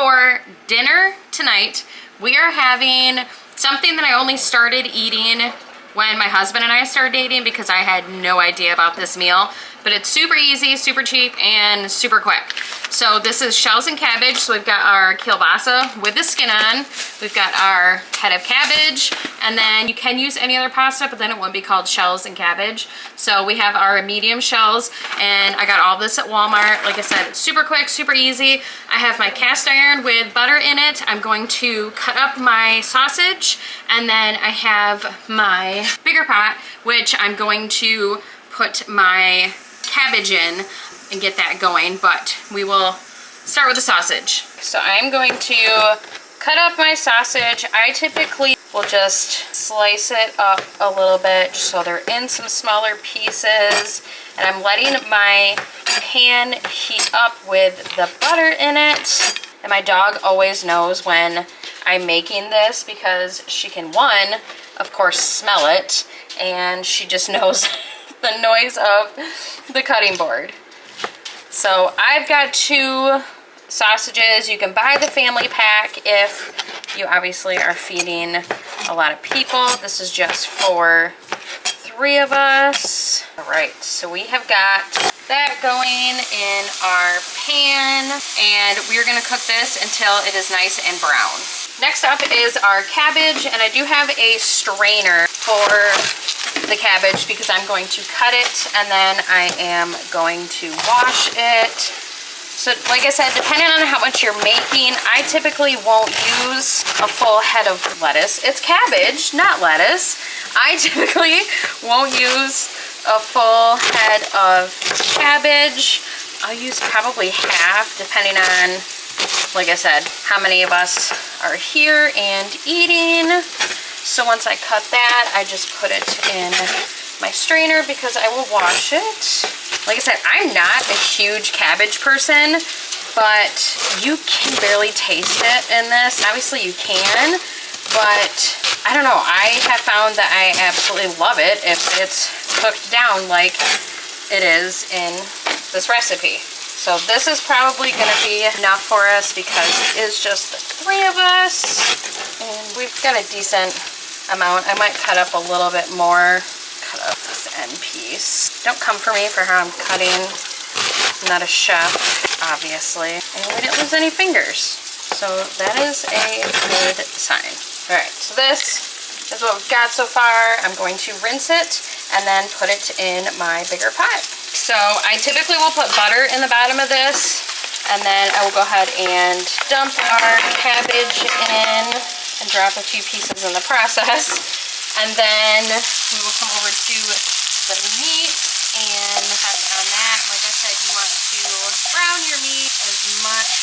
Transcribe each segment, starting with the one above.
For dinner tonight, we are having something that I only started eating when my husband and I started dating because I had no idea about this meal. But it's super easy, super cheap, and super quick. So this is shells and cabbage. So we've got our kielbasa with the skin on. We've got our head of cabbage, and then you can use any other pasta, but then it wouldn't be called shells and cabbage. So we have our medium shells, and I got all this at Walmart. Like I said, it's super quick, super easy. I have my cast iron with butter in it. I'm going to cut up my sausage, and then I have my bigger pot, which I'm going to put my cabbage in and get that going, but we will start with the sausage. So I'm going to cut up my sausage. I typically will just slice it up a little bit just so they're in some smaller pieces, and I'm letting my pan heat up with the butter in it. And my dog always knows when I'm making this because she can, one, of course, smell it, and she just knows the noise of the cutting board. So I've got 2 sausages. You can buy the family pack if you obviously are feeding a lot of people. This is just for 3 of us. All right, so we have got that going in our pan, and we're gonna cook this until it is nice and brown. Next up is our cabbage, and I do have a strainer for the cabbage because I'm going to cut it and then I am going to wash it. So like I said, depending on how much you're making, I typically won't use a full head of lettuce. It's cabbage, not lettuce. I typically won't use a full head of cabbage. I'll use probably half, depending on, like I said, how many of us are here and eating. So once I cut that, I just put it in my strainer because I will wash it. Like I said, I'm not a huge cabbage person, but you can barely taste it in this. Obviously you can, but I don't know. I have found that I absolutely love it if it's cooked down like it is in this recipe. So this is probably gonna be enough for us because it is just the 3 of us, and we've got a decent amount. I might cut up a little bit more. Cut up this end piece. Don't come for me for how I'm cutting. I'm not a chef, obviously. And we didn't lose any fingers. So that is a good sign. All right, so this is what we've got so far. I'm going to rinse it and then put it in my bigger pot. So I typically will put butter in the bottom of this, and then I will go ahead and dump our cabbage in and drop a few pieces in the process. And then we will come over to the meat and cut on that. Like I said, you want to brown your meat as much,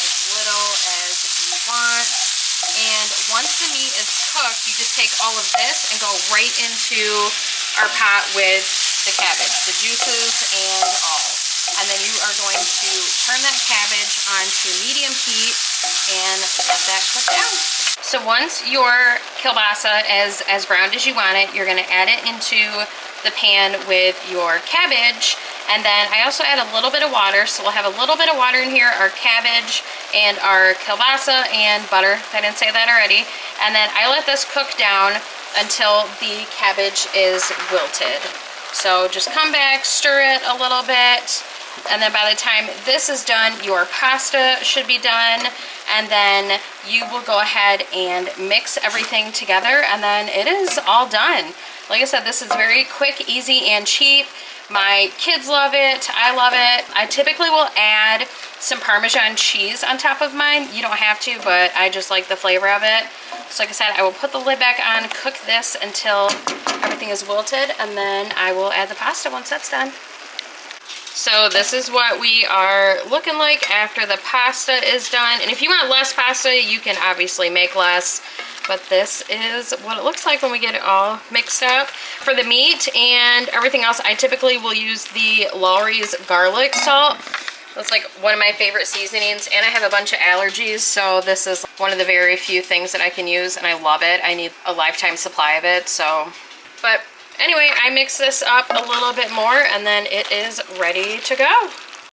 as little as you want. And once the meat is cooked, you just take all of this and go right into our pot with the cabbage, the juices and all. And then you are going to turn that cabbage onto medium heat and let that cook down. So once your kielbasa is as browned as you want it, you're gonna add it into the pan with your cabbage. And then I also add a little bit of water. So we'll have a little bit of water in here, our cabbage and our kielbasa and butter, if I didn't say that already. And then I let this cook down until the cabbage is wilted. So just come back, stir it a little bit, and then by the time this is done, your pasta should be done, and then you will go ahead and mix everything together, and then it is all done. Like I said, this is very quick, easy, and cheap. My kids love it. I love it. I typically will add some Parmesan cheese on top of mine. You don't have to, but I just like the flavor of it. So like I said, I will put the lid back on, cook this until everything is wilted, and then I will add the pasta once that's done. So this is what we are looking like after the pasta is done. And if you want less pasta, you can obviously make less. But this is what it looks like when we get it all mixed up. For the meat and everything else, I typically will use the Lawry's garlic salt. That's like one of my favorite seasonings, and I have a bunch of allergies, so this is one of the very few things that I can use, and I love it. I need a lifetime supply of it, so. But anyway, I mix this up a little bit more, and then it is ready to go.